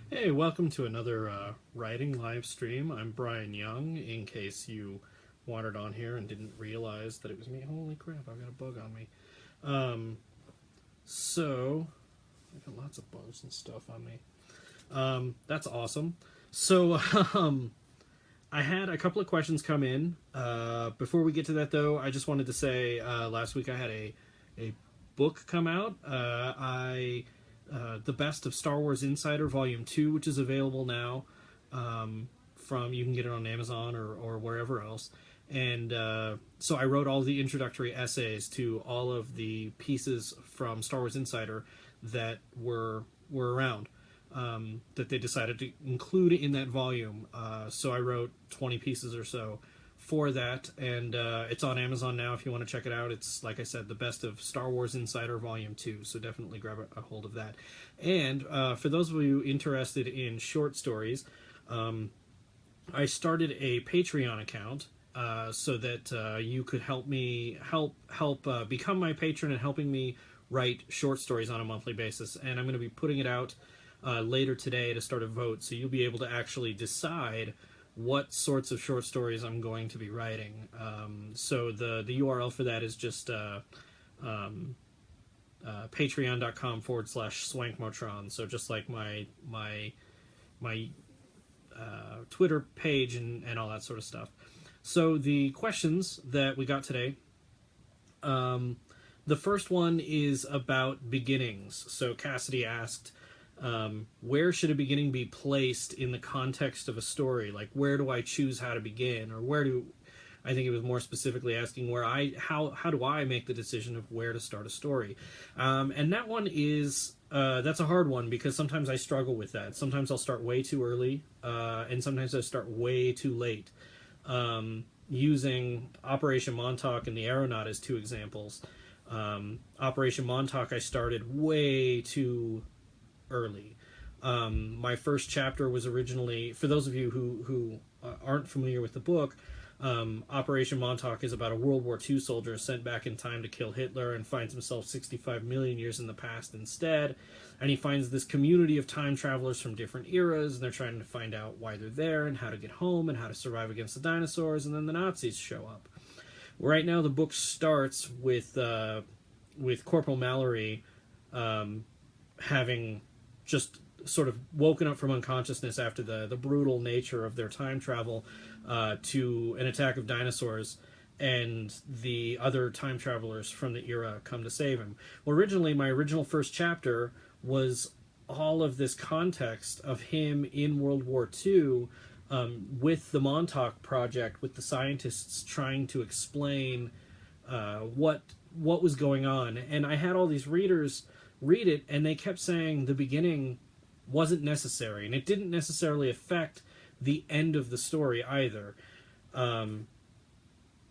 Hey, welcome to another writing live stream. I'm Bryan Young, in case you wandered on here and didn't realize that it was me. Holy crap, I've got a bug on me. Um, so, I got lots of bugs and stuff on me. That's awesome. So, I had a couple of questions come in. Before we get to that, though, I just wanted to say last week I had a book come out. I The Best of Star Wars Insider Volume 2, which is available now. From You can get it on Amazon or wherever else. And so I wrote all the introductory essays to all of the pieces from Star Wars Insider that were around, that they decided to include in that volume. So I wrote 20 pieces or so for that, and it's on Amazon now if you want to check it out. It's, like I said, The Best of Star Wars Insider Volume 2, so definitely grab a hold of that. And for those of you interested in short stories, I started a Patreon account so that you could help me become my patron and helping me write short stories on a monthly basis. And I'm going to be putting it out later today to start a vote, so you'll be able to actually decide what sorts of short stories I'm going to be writing. So the URL for that is just patreon.com/swankmotron. So just like my Twitter page and all that sort of stuff. So the questions that we got today, the first one is about beginnings. So Cassidy asked, where should a beginning be placed in the context of a story? Like, where do I choose how to begin, or I think it was more specifically asking how do I make the decision of where to start a story? And that one is that's a hard one, because sometimes I struggle with that. Sometimes I'll start way too early, and sometimes I start way too late. Using Operation Montauk and the Aeronaut as two examples. Operation Montauk I started way too early. My first chapter was originally, for those of you who aren't familiar with the book, Operation Montauk is about a World War II soldier sent back in time to kill Hitler and finds himself 65 million years in the past instead. And he finds this community of time travelers from different eras, and they're trying to find out why they're there and how to get home and how to survive against the dinosaurs, and then the Nazis show up. Right now the book starts with Corporal Mallory having just sort of woken up from unconsciousness after the brutal nature of their time travel to an attack of dinosaurs, and the other time travelers from the era come to save him. Well, originally, my original first chapter was all of this context of him in World War II, with the Montauk Project, with the scientists trying to explain what was going on. And I had all these readers read it, and they kept saying the beginning wasn't necessary, and it didn't necessarily affect the end of the story either.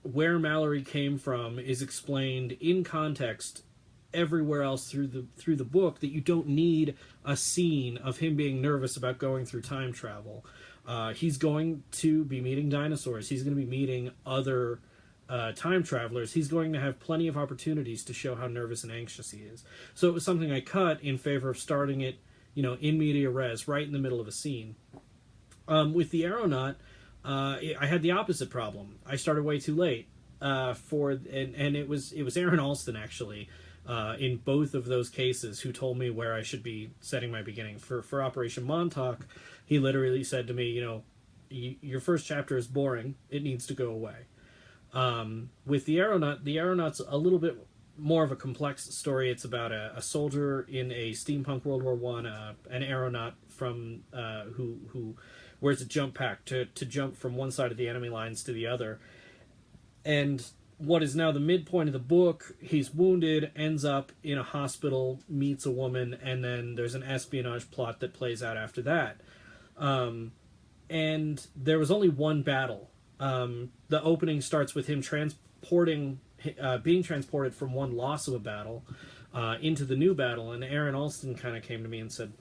Where Mallory came from is explained in context everywhere else through the book, that you don't need a scene of him being nervous about going through time travel. He's going to be meeting dinosaurs. He's going to be meeting other time travelers. He's going to have plenty of opportunities to show how nervous and anxious he is. So it was something I cut in favor of starting it, in media res, right in the middle of a scene. With the Aeronaut, I had the opposite problem. I started way too late. And it was Aaron Alston, actually, in both of those cases, who told me where I should be setting my beginning. For Operation Montauk, he literally said to me, your first chapter is boring. It needs to go away. With the Aeronaut's a little bit more of a complex story. It's about a soldier in a steampunk World War One, an aeronaut from who wears a jump pack to jump from one side of the enemy lines to the other. And what is now the midpoint of the book, he's wounded, ends up in a hospital, meets a woman, and then there's an espionage plot that plays out after that. And there was only one battle. The opening starts with him being transported from one loss of a battle into the new battle, and Aaron Alston kind of came to me and said,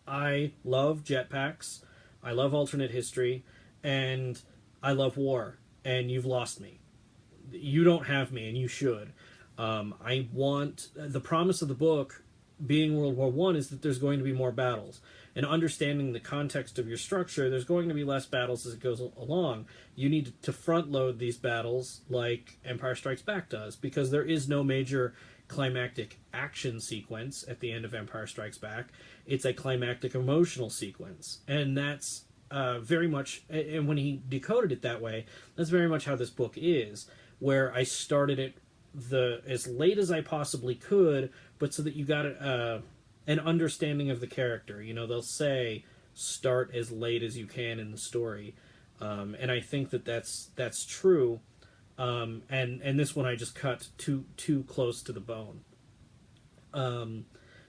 I love jetpacks, I love alternate history, and I love war, and you've lost me. You don't have me, and you should. I want the promise of the book being World War One is that there's going to be more battles. And understanding the context of your structure, there's going to be less battles as it goes along. You need to front load these battles like Empire Strikes Back does, because there is no major climactic action sequence at the end of Empire Strikes Back. It's a climactic emotional sequence. And that's very much, and when he decoded it that way, that's very much how this book is, where I started it as late as I possibly could, but so that you got an understanding of the character. You know, they'll say start as late as you can in the story, and I think that's true. And this one I just cut too close to the bone.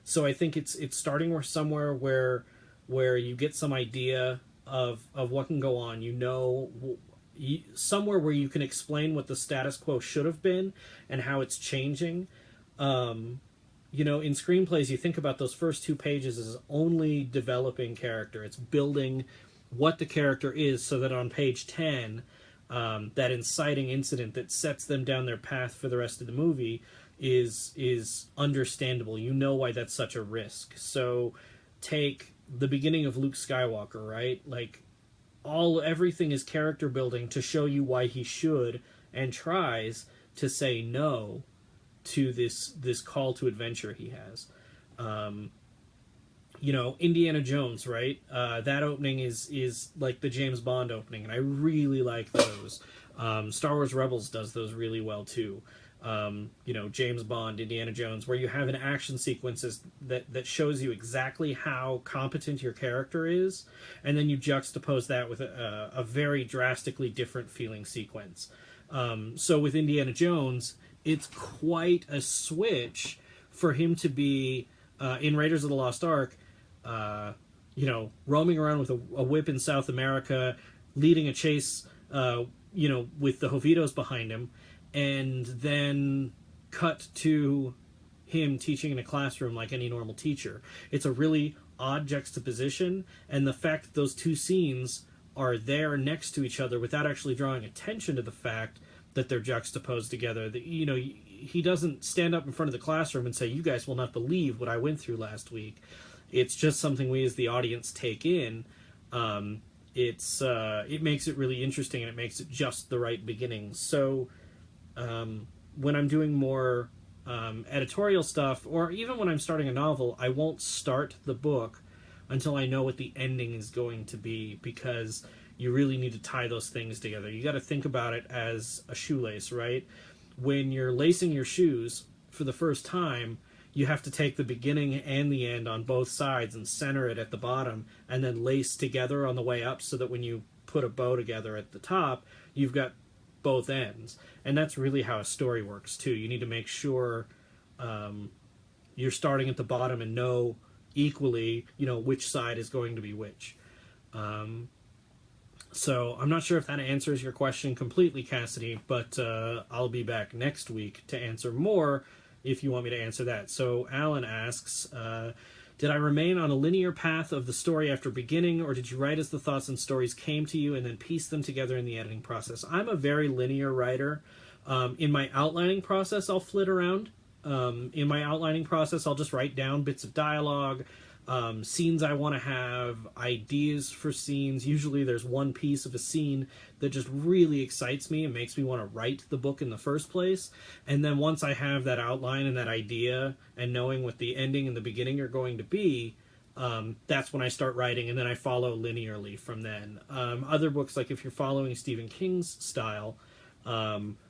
So I think it's starting somewhere where you get some idea of what can go on. You know, somewhere where you can explain what the status quo should have been and how it's changing. You know, in screenplays, you think about those first 2 pages as only developing character. It's building what the character is, so that on page 10, that inciting incident that sets them down their path for the rest of the movie is understandable. You know why that's such a risk. So take the beginning of Luke Skywalker, right? Like, everything is character building to show you why he should and tries to say no to this call to adventure he has. You know, Indiana Jones, right? That opening is like the James Bond opening, and I really like those. Star Wars Rebels does those really well too. You know, James Bond, Indiana Jones, where you have an action sequences that shows you exactly how competent your character is, and then you juxtapose that with a very drastically different feeling sequence. So with Indiana Jones, it's quite a switch for him to be in Raiders of the Lost Ark, you know, roaming around with a whip in South America, leading a chase, you know, with the Jovitos behind him, and then cut to him teaching in a classroom like any normal teacher. It's a really odd juxtaposition, and the fact that those 2 scenes are there next to each other without actually drawing attention to the fact that they're juxtaposed together. That, you know, he doesn't stand up in front of the classroom and say, "You guys will not believe what I went through last week." It's just something we as the audience take in. It makes it really interesting, and it makes it just the right beginning. So when I'm doing more editorial stuff, or even when I'm starting a novel, I won't start the book until I know what the ending is going to be, because you really need to tie those things together. You got to think about it as a shoelace, right? When you're lacing your shoes for the first time, you have to take the beginning and the end on both sides and center it at the bottom, and then lace together on the way up, so that when you put a bow together at the top, you've got both ends. And that's really how a story works too. You need to make sure you're starting at the bottom and know equally, you know, which side is going to be which. So I'm not sure if that answers your question completely, Cassidy, but I'll be back next week to answer more if you want me to answer that. So Alan asks, did I remain on a linear path of the story after beginning, or did you write as the thoughts and stories came to you and then piece them together in the editing process? I'm a very linear writer. In my outlining process, I'll flit around. In my outlining process, I'll just write down bits of dialogue, scenes I want to have, ideas for scenes. Usually there's one piece of a scene that just really excites me and makes me want to write the book in the first place. And then once I have that outline and that idea, and knowing what the ending and the beginning are going to be, that's when I start writing, and then I follow linearly from then. Other books, like if you're following Stephen King's style,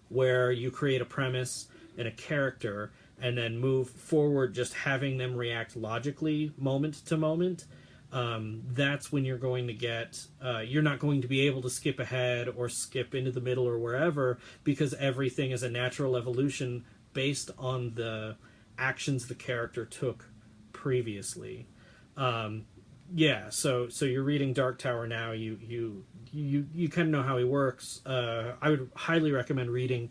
where you create a premise and a character, and then move forward just having them react logically moment to moment, that's when you're going to get, you're not going to be able to skip ahead or skip into the middle or wherever, because everything is a natural evolution based on the actions the character took previously. Yeah, so you're reading Dark Tower now, you kind of know how he works. I would highly recommend reading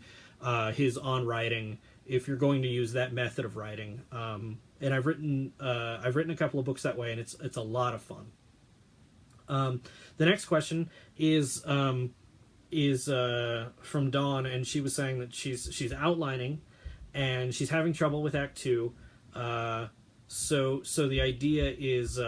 his On Writing if you're going to use that method of writing. And I've written a couple of books that way, and it's a lot of fun. The next question is from Dawn, and she was saying that she's outlining, and she's having trouble with Act 2. So the idea is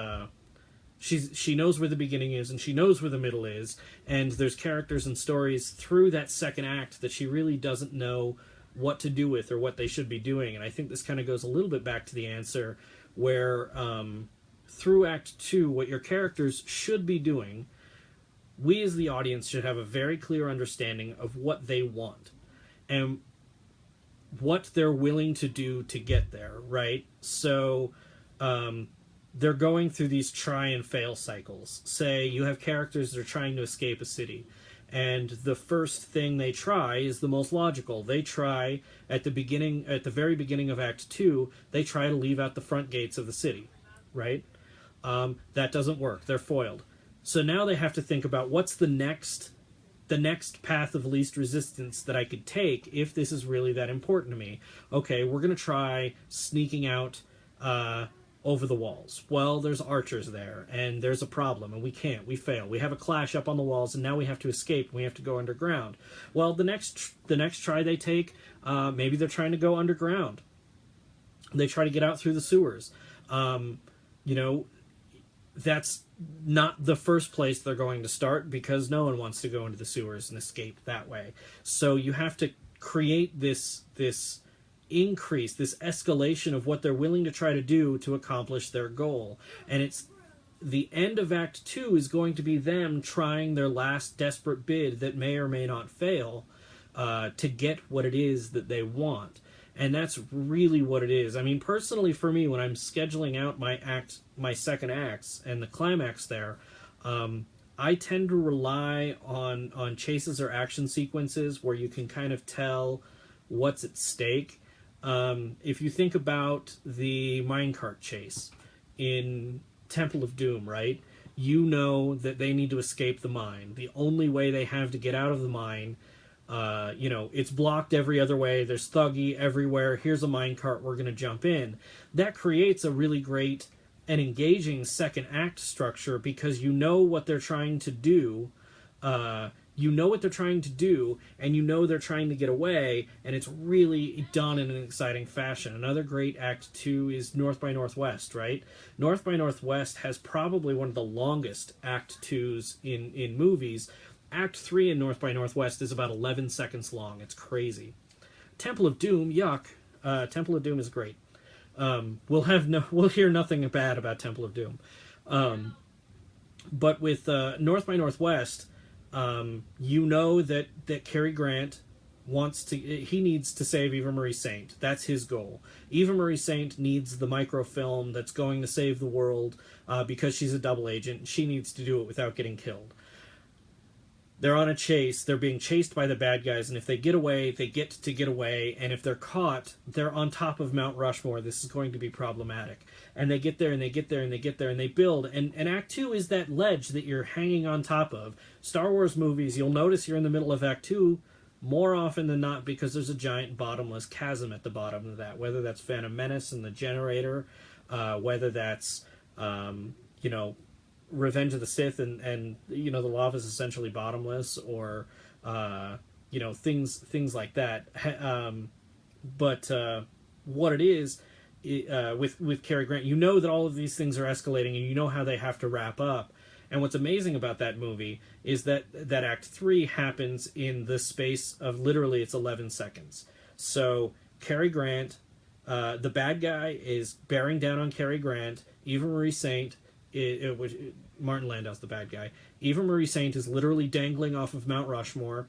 she knows where the beginning is and she knows where the middle is, and there's characters and stories through that second act that she really doesn't know what to do with or what they should be doing. And I think this kind of goes a little bit back to the answer where through Act 2, what your characters should be doing, we as the audience should have a very clear understanding of what they want and what they're willing to do to get there, right? So they're going through these try and fail cycles. Say you have characters that are trying to escape a city, and the first thing they try is the most logical. They try at the very beginning of Act 2, they try to leave out the front gates of the city, right? That doesn't work. They're foiled. So now they have to think about what's the next path of least resistance that I could take if this is really that important to me. Okay, we're going to try sneaking out over the walls. Well, there's archers there, and there's a problem, and we can't. We fail. We have a clash up on the walls, and now we have to escape, and we have to go underground. Well, the next try they take, maybe they're trying to go underground. They try to get out through the sewers. That's not the first place they're going to start because no one wants to go into the sewers and escape that way. So you have to create this increase, this escalation of what they're willing to try to do to accomplish their goal. And it's the end of Act 2 is going to be them trying their last desperate bid that may or may not fail to get what it is that they want. And that's really what it is. I mean, personally for me, when I'm scheduling out my second acts and the climax there, I tend to rely on chases or action sequences where you can kind of tell what's at stake. If you think about the minecart chase in Temple of Doom, right? You know that they need to escape the mine. The only way they have to get out of the mine, it's blocked every other way. There's thuggy everywhere. Here's a minecart. We're going to jump in. That creates a really great and engaging second act structure because you know what they're trying to do. You know what they're trying to do, and you know they're trying to get away, and it's really done in an exciting fashion. Another great Act 2 is North by Northwest, right? North by Northwest has probably one of the longest Act 2s in movies. Act 3 in North by Northwest is about 11 seconds long. It's crazy. Temple of Doom, yuck. Temple of Doom is great. We'll hear nothing bad about Temple of Doom. But with North by Northwest, you know that Cary Grant needs to save Eva Marie Saint. That's his goal. Eva Marie Saint needs the microfilm that's going to save the world because she's a double agent. She needs to do it without getting killed. They're on a chase. They're being chased by the bad guys, and if they get away, they get to get away, and if they're caught, they're on top of Mount Rushmore. This is going to be problematic. And they get there, and they get there, and they get there, and they build. And Act 2 is that ledge that you're hanging on top of. Star Wars movies, you'll notice you're in the middle of Act 2 more often than not because there's a giant bottomless chasm at the bottom of that, whether that's Phantom Menace and the generator, whether that's, Revenge of the Sith and the lava is essentially bottomless, or things like that. But what it is with Cary Grant, you know that all of these things are escalating, and you know how they have to wrap up. And what's amazing about that movie is that Act 3 happens in the space of literally it's 11 seconds. So Cary Grant, the bad guy is bearing down on Cary Grant. Eva Marie Saint, Martin Landau's the bad guy. Eva Marie Saint is literally dangling off of Mount Rushmore,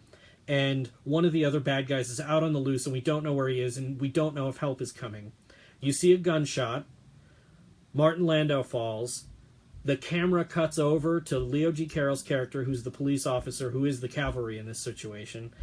and one of the other bad guys is out on the loose, and we don't know where he is, and we don't know if help is coming. You see a gunshot. Martin Landau falls. The camera cuts over to Leo G. Carroll's character, who's the police officer, who is the cavalry in this situation,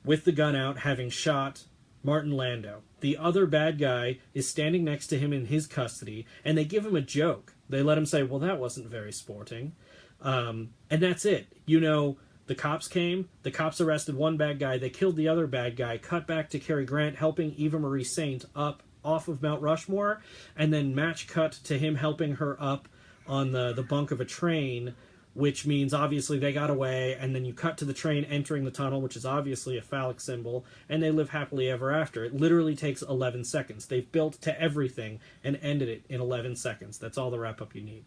with the gun out, having shot Martin Landau. The other bad guy is standing next to him in his custody, and they give him a joke. They let him say, well, that wasn't very sporting. And that's it. The cops came, the cops arrested one bad guy, they killed the other bad guy, cut back to Cary Grant helping Eva Marie Saint up off of Mount Rushmore, and then match cut to him helping her up on the bunk of a train which means obviously they got away, and then you cut to the train entering the tunnel, which is obviously a phallic symbol, and they live happily ever after. It literally takes 11 seconds. They've built to everything and ended it in 11 seconds. That's all the wrap-up you need,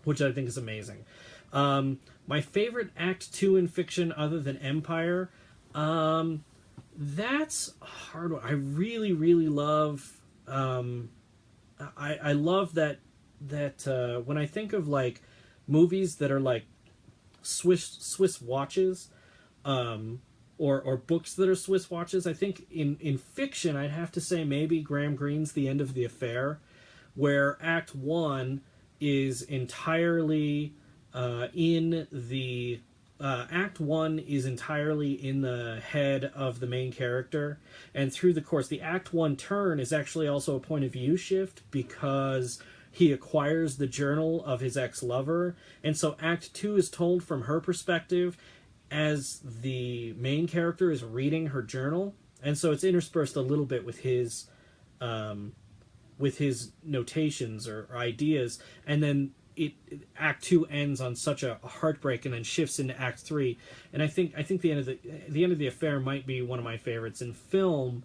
which I think is amazing. My favorite Act 2 in fiction other than Empire, that's a hard one. I really, really love... I love that when I think of, like, movies that are like Swiss watches, or books that are Swiss watches, I think in fiction I'd have to say maybe Graham Greene's The End of the Affair, where Act 1 is entirely in the Act 1 is entirely in the head of the main character, and through the course, the Act 1 turn is actually also a point of view shift because he acquires the journal of his ex-lover, and so Act 2 is told from her perspective as the main character is reading her journal, and so it's interspersed a little bit with his notations or ideas, and then Act 2 ends on such a heartbreak and then shifts into Act 3, and I think the end of the affair might be one of my favorites in film.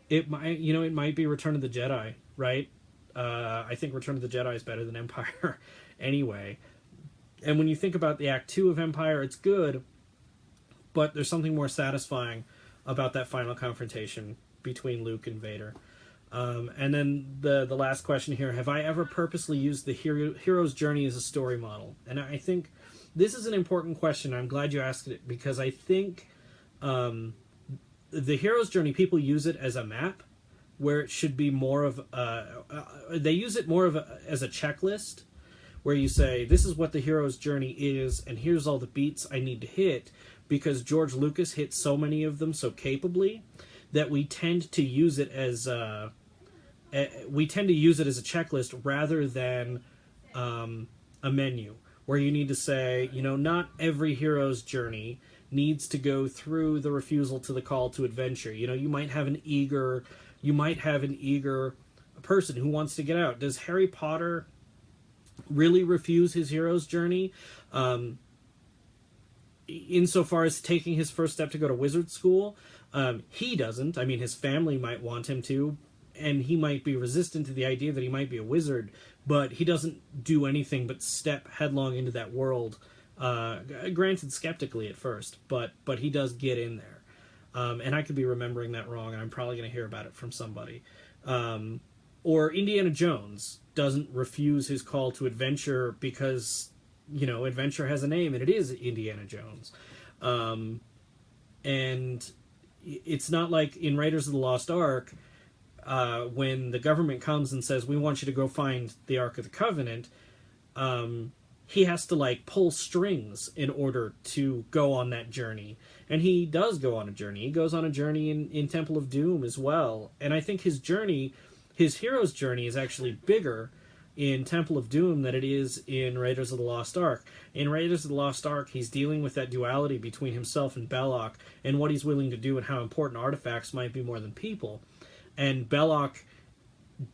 It might be Return of the Jedi, right? I think Return of the Jedi is better than Empire anyway. And when you think about the Act 2 of Empire, it's good, but there's something more satisfying about that final confrontation between Luke and Vader. And then the last question here, have I ever purposely used the hero's journey as a story model? And I think this is an important question. I'm glad you asked it, because I think the hero's journey, people use it as a map, where it should be more of they use it more of as a checklist, where you say, this is what the hero's journey is, and here's all the beats I need to hit, because George Lucas hit so many of them so capably that we tend to use it as a checklist rather than a menu, where you need to say, not every hero's journey needs to go through the refusal to the call to adventure. You might have an eager person who wants to get out. Does Harry Potter really refuse his hero's journey? Insofar as taking his first step to go to wizard school, he doesn't. I mean, his family might want him to, and he might be resistant to the idea that he might be a wizard, but he doesn't do anything but step headlong into that world. Granted, skeptically at first, but he does get in there. And I could be remembering that wrong, and I'm probably going to hear about it from somebody. Or Indiana Jones doesn't refuse his call to adventure because, adventure has a name, and it is Indiana Jones. And it's not like in Raiders of the Lost Ark, when the government comes and says, we want you to go find the Ark of the Covenant, he has to pull strings in order to go on that journey. And he does go on a journey. He goes on a journey in Temple of Doom as well. And I think his hero's journey is actually bigger in Temple of Doom than it is in Raiders of the Lost Ark. In Raiders of the Lost Ark, he's dealing with that duality between himself and Belloc, and what he's willing to do and how important artifacts might be more than people. And Belloc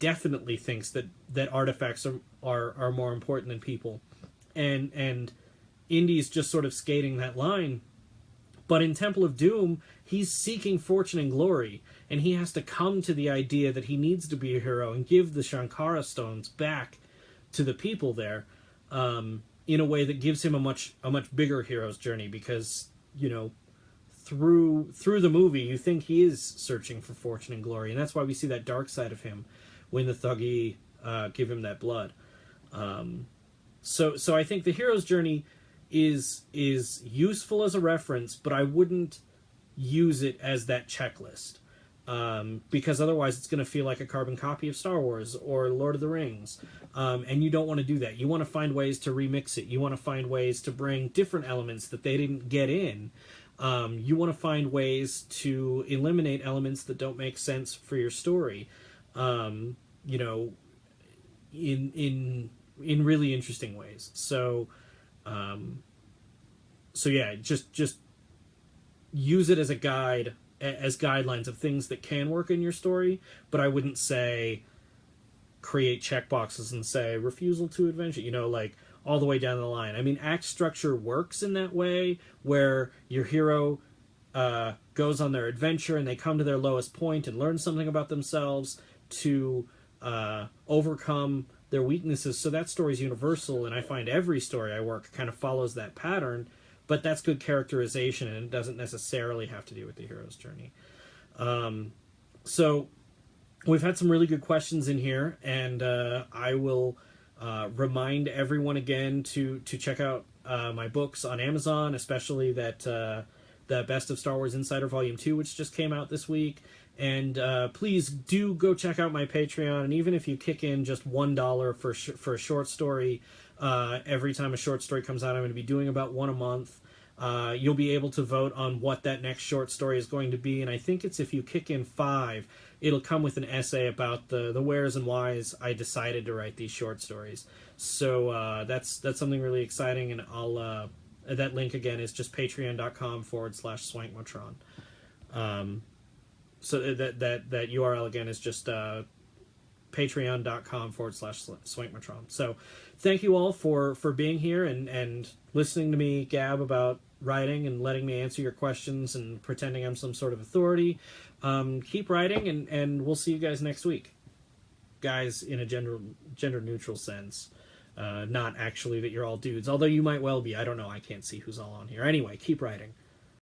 definitely thinks that artifacts are more important than people. And Indy's just sort of skating that line. But in Temple of Doom, he's seeking fortune and glory, and he has to come to the idea that he needs to be a hero and give the Shankara stones back to the people there, in a way that gives him a much bigger hero's journey, because, through the movie, you think he is searching for fortune and glory, and that's why we see that dark side of him when the Thuggee give him that blood. So I think the hero's journey is useful as a reference, but I wouldn't use it as that checklist, because otherwise it's going to feel like a carbon copy of Star Wars or Lord of the Rings, and you don't want to do that. You want to find ways to remix it. You want to find ways to bring different elements that they didn't get in. You want to find ways to eliminate elements that don't make sense for your story, in really interesting ways. So yeah, just use it as a guide, as guidelines of things that can work in your story, but I wouldn't say create checkboxes and say refusal to adventure, all the way down the line. I mean, act structure works in that way, where your hero goes on their adventure and they come to their lowest point and learn something about themselves to overcome their weaknesses. So that story is universal, and I find every story I work kind of follows that pattern, but that's good characterization, and it doesn't necessarily have to do with the hero's journey. So we've had some really good questions in here, and I will remind everyone again to check out my books on Amazon, especially that the Best of Star Wars Insider Volume 2, which just came out this week. And please do go check out my Patreon, and even if you kick in just $1 for a short story, every time a short story comes out, I'm going to be doing about one a month. You'll be able to vote on what that next short story is going to be, and I think it's if you kick in 5, it'll come with an essay about the wheres and whys I decided to write these short stories. So that's something really exciting, and I'll that link again is just patreon.com/swankmatron. So that URL again is just patreon.com/swankmatron. So thank you all for being here and listening to me gab about writing and letting me answer your questions and pretending I'm some sort of authority. Keep writing, and we'll see you guys next week. Guys in a gender neutral sense. Not actually that you're all dudes, although you might well be. I don't know. I can't see who's all on here. Anyway, keep writing.